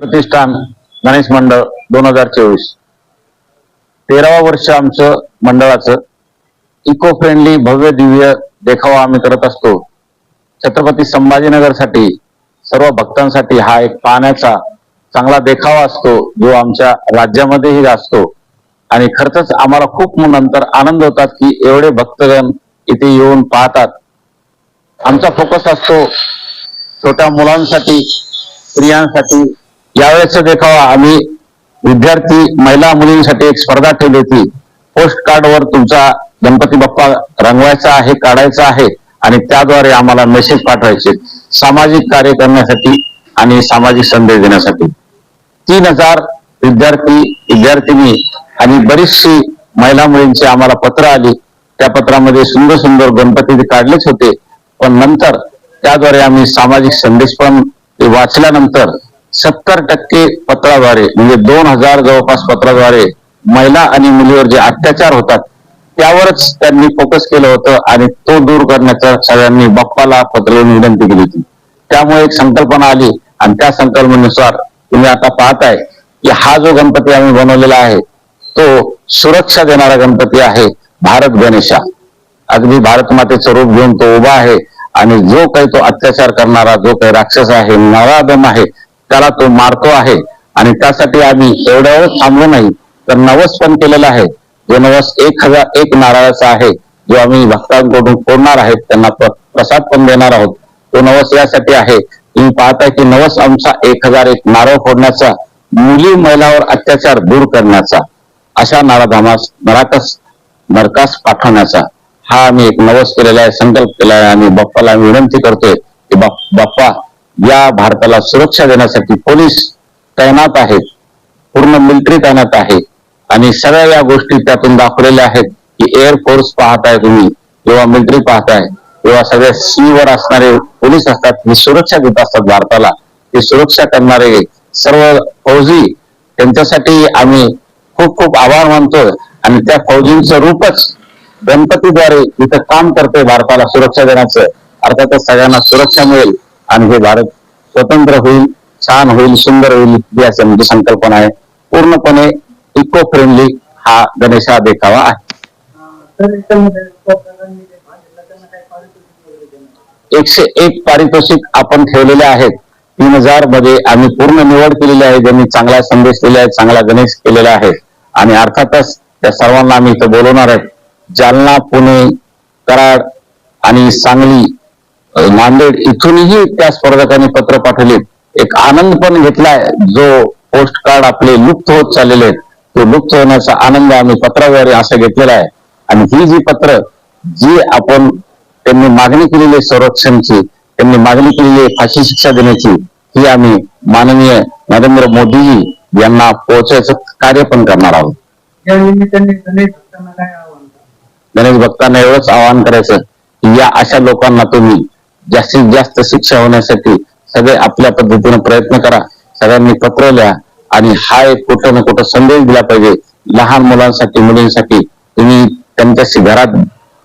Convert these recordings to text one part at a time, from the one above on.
प्रतिष्ठान गणेश मंडळ 2024 13वा वर्ष आमचं मंडळाचं इको फ्रेंडली भव्य दिव्य देखावा आम्ही करत असतो. छत्रपती संभाजीनगरसाठी सर्व भक्तांसाठी हा एक पाहण्याचा चांगला देखावा असतो, जो आमच्या राज्यामध्येही असतो. आणि खरंच आम्हाला खूप नंतर आनंद होतात की एवढे भक्तगण इथे येऊन पाहतात. आमचा फोकस असतो छोट्या मुलांसाठी, स्त्रियांसाठी. यावेळेचा देखावा आम्ही विद्यार्थी महिला मुलींसाठी एक स्पर्धा ठेवली होती. पोस्ट कार्डवर तुमचा गणपती बाप्पा रंगवायचा आहे, काढायचा आहे आणि त्याद्वारे आम्हाला मेसेज पाठवायचे, सामाजिक कार्य करण्यासाठी आणि सामाजिक संदेश देण्यासाठी. 3000 विद्यार्थी आणि बरीचशी महिला मुलींची आम्हाला पत्र आली. त्या पत्रामध्ये सुंदर सुंदर गणपती काढलेच होते, पण नंतर त्याद्वारे आम्ही सामाजिक संदेश पण वाचल्यानंतर 70% पत्राद्वारे म्हणजे 2000 जवळपास पत्राद्वारे महिला आणि मुलीवर जे अत्याचार होतात त्यावरच त्यांनी फोकस केलं होतं आणि तो दूर करण्याचा सगळ्यांनी बाप्पाला पत्र लिहून विनंती केली होती. त्यामुळे एक संकल्पना आली आणि त्या संकल्पनेनुसार तुम्ही आता पाहताय की हा जो गणपती आम्ही बनवलेला आहे तो सुरक्षा देणारा गणपती आहे, भारत गणेशा. अगदी भारत मातेचं रूप घेऊन तो उभा आहे आणि जो काही तो अत्याचार करणारा, जो काही राक्षस आहे, नराधम आहे, त्याला तो मारतो आहे. आणि त्यासाठी आम्ही एवढ्यावर थांबलो नाही तर नवस पण केलेला आहे. जो नवस 1001 नारळाचा आहे, जो आम्ही भक्तांकडून फोडणार आहेत, त्यांना प्रसाद पण देणार आहोत. तो नवस यासाठी आहे, तुम्ही पाहताय की नवस आमचा 1001 नारळ फोडण्याचा, मुली महिलावर अत्याचार दूर करण्याचा, अशा नाराधामास नरकास पाठवण्याचा हा आम्ही एक नवस केलेला आहे, संकल्प केला आहे. आणि बाप्पाला आम्ही विनंती करतोय की बाप्पा या भारताला सुरक्षा देण्यासाठी पोलीस तैनात आहेत, पूर्ण मिलिटरी तैनात आहे आणि सगळ्या या गोष्टी त्यातून दाखवलेल्या आहेत की एअरफोर्स पाहताय तुम्ही, किंवा मिलिटरी पाहताय, किंवा सगळ्या सीवर असणारे पोलीस असतात, ही सुरक्षा देत असतात भारताला. ही सुरक्षा करणारे सर्व फौजी, त्यांच्यासाठी आम्ही खूप खूप आभार मानतोय. आणि त्या फौजींचं रूपच गणपतीद्वारे इथं काम करतोय भारताला सुरक्षा देण्याचं. अर्थातच सगळ्यांना सुरक्षा मिळेल आणि हे भारत स्वतंत्र होईल, छान होईल, सुंदर होईल, ही अशी म्हणजे संकल्पना आहे. पूर्णपणे इको फ्रेंडली हा गणेशा देखावा आहे. 101 पारितोषिक आपण ठेवलेले आहेत. 3000 मध्ये आम्ही पूर्ण निवड केलेली आहे, ज्यांनी चांगला संदेश दिला आहे, चांगला गणेश केलेला आहे. आणि अर्थातच त्या सर्वांना आम्ही इथं बोलवणार आहे. जालना, पुणे, कराड आणि सांगली, नांदेड इथूनही त्या स्पर्धकांनी पत्र पाठवले. एक आनंद पण घेतलाय. जो पोस्ट कार्ड आपले लुप्त होत चाललेले आहेत, तो लुप्त होण्याचा आनंद आम्ही पत्राद्वारे असं घेतलेला आहे. आणि ही जी पत्र जी आपण त्यांनी मागणी केलेली संरक्षणची, त्यांनी मागणी केलेली फाशी शिक्षा देण्याची, ही आम्ही माननीय नरेंद्र मोदीजी यांना पोहोचायचं कार्य पण करणार आहोत. गणेश भक्तांना एवढंच आवाहन करायचं की या अशा लोकांना तुम्ही जास्तीत जास्त शिक्षा होण्यासाठी सगळे आपल्या पद्धतीने प्रयत्न करा. सगळ्यांनी पत्र लिहा आणि हा एक कुठं ना कुठं संदेश दिला पाहिजे. लहान मुलांसाठी, मुलींसाठी तुम्ही त्यांच्याशी घरात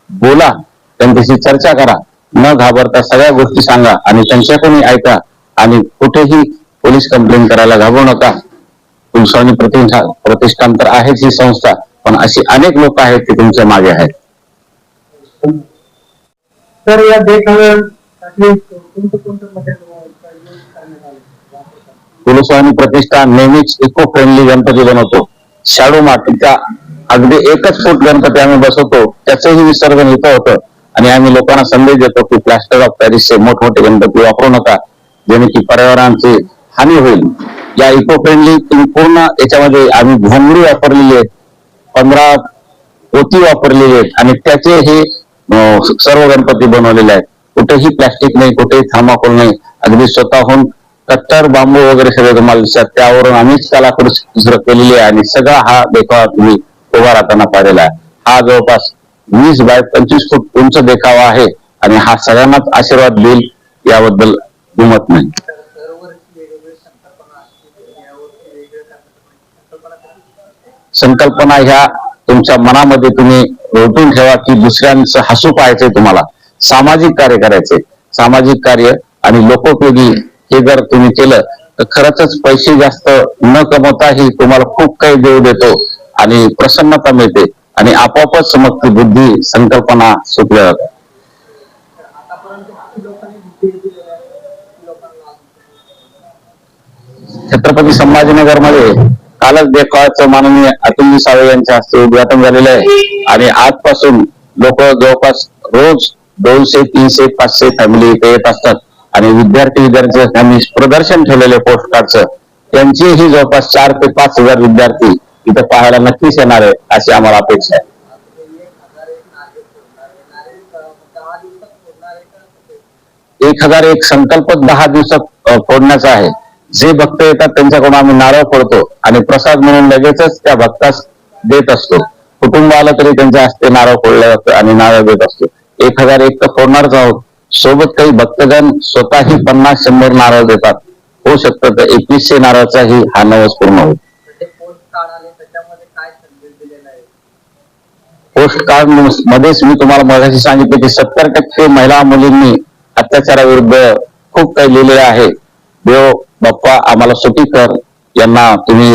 बोला, त्यांच्याशी चर्चा करा, न घाबरता सगळ्या गोष्टी सांगा आणि त्यांच्याकडून ऐका. आणि कुठेही पोलीस कंप्लेंट करायला घाबरू नका. कुलस्वामी प्रतिष्ठान तर आहेच ही संस्था, पण अशी अनेक लोक आहेत ते तुमच्या मागे आहेत. तर या देखाव्यासाठी कुलस्वामी प्रतिष्ठान नेहमीच इको फ्रेंडली गणपती बनवतो. शाडू मातीचा अगदी 1 फूट गणपती आम्ही बसवतो, त्याचंही विसर्जन इथं होतं. आणि आम्ही लोकांना संदेश देतो की प्लास्टर ऑफ पॅरिसचे मोठमोठे गणपती वापरू नका, जेणे की पर्यावरणाची हानी होईल. या इको फ्रेंडली पूर्ण याच्यामध्ये आम्ही घोंगडी वापरलेली आहेत, 15 पोती वापरलेली आहेत आणि त्याचे हे सर्व गणपती बनवलेले आहेत. कुठेही प्लास्टिक नाही, कुठेही थर्माकोल नाही, अगदी स्वतःहून कट्टर बांबू वगैरे सगळे तुम्हाला दिसतात, त्यावरून आम्हीच कलाकृती केलेली आहे. आणि सगळा हा देखावा तुम्ही उभा राहताना पाहिलेला आहे. हा जवळपास 20 बाय 25 फूट उंच देखावा आहे आणि हा सगळ्यांनाच आशीर्वाद देईल, याबद्दल दुमत नाही. संकल्पना ह्या तुमच्या मनामध्ये तुम्ही रोटून ठेवा की दुसऱ्यांचं हसू पाहायचंय, तुम्हाला सामाजिक कार्य करायचंय. सामाजिक कार्य आणि लोकोपयोगी हे जर तुम्ही केलं तर खरंच पैसे जास्त न कमवताही तुम्हाला खूप काही देऊ देतो आणि प्रसन्नता मिळते आणि आपोआपच मग ती बुद्धी संकल्पना सुटल्या जातात. आतापर्यंत किती लोकांनी भेटी दिलेल्या आहेत लोकांना? छत्रपती संभाजीनगरमध्ये कालच देखावाचं माननीय अतुलजी सावे यांच्या हस्ते उद्घाटन झालेलं आहे आणि आजपासून लोक जवळपास रोज 200, 300, 500 फॅमिली इथे येत असतात आणि विद्यार्थी त्यांनी प्रदर्शन ठेवलेले पोस्ट कार्डचं त्यांचीही जवळपास 4 ते 5 हजार विद्यार्थी इथं पाहायला नक्कीच येणार आहे अशी आम्हाला अपेक्षा आहे. 1001 संकल्प 10 दिवसात फोडण्याचा आहे. जे भक्त येतात त्यांच्याकडून आम्ही नारळ फोडतो आणि प्रसाद म्हणून लगेचच त्या भक्तास देत असतो. कुटुंब आलं तरी त्यांच्या हस्ते नारळ फोडलं जातं आणि नारळ देत असतो. 1001 तर फोडणारच आहोत. सोबत काही भक्तगण स्वतःही 50-100 नारळ देतात. होऊ शकतं तर 2100 नारळाचाही हा नवस पूर्ण होईल. पोस्ट कार्ड मध्येच मी तुम्हाला मगाशी सांगितलं की 70% महिला मुलींनी अत्याचाराविरुद्ध खूप काही लिहिलेलं आहे. देव बाप्पा आम्हाला सुखी कर, यांना तुम्ही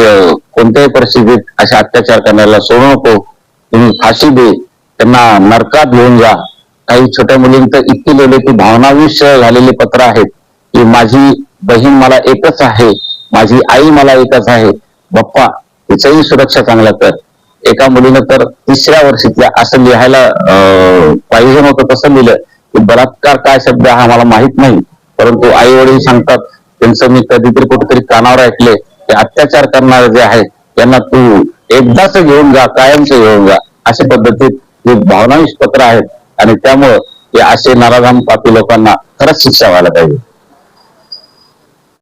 कोणत्याही परिस्थितीत अशा अत्याचार करण्याला सोडू नको, तुम्ही फाशी दे, त्यांना नरकात घेऊन जा. काही छोट्या मुलींचं इतकी लिहिले की भावनाविष झालेली पत्र आहेत की माझी बहीण मला एकच आहे, माझी आई मला एकच आहे, बाप्पा तिचंही सुरक्षा चांगला कर. एका मुलीनं तर 3ऱ्या वर्षीतल्या असं लिहायला पाहिजे नव्हतं तसं लिहिलं की बलात्कार काय शब्द हा मला माहित नाही, परंतु आई वडील सांगतात त्यांचं मी कधीतरी कुठेतरी कानावर ऐकले की अत्याचार करणारे जे आहेत त्यांना तू एकदाच घेऊन जा, कायमच घेऊन जा, अशा पद्धतीत हे भावनाविष पत्र आहेत आणि त्यामुळं हे असे नराधम पापी लोकांना खरंच शिक्षा व्हायला पाहिजे.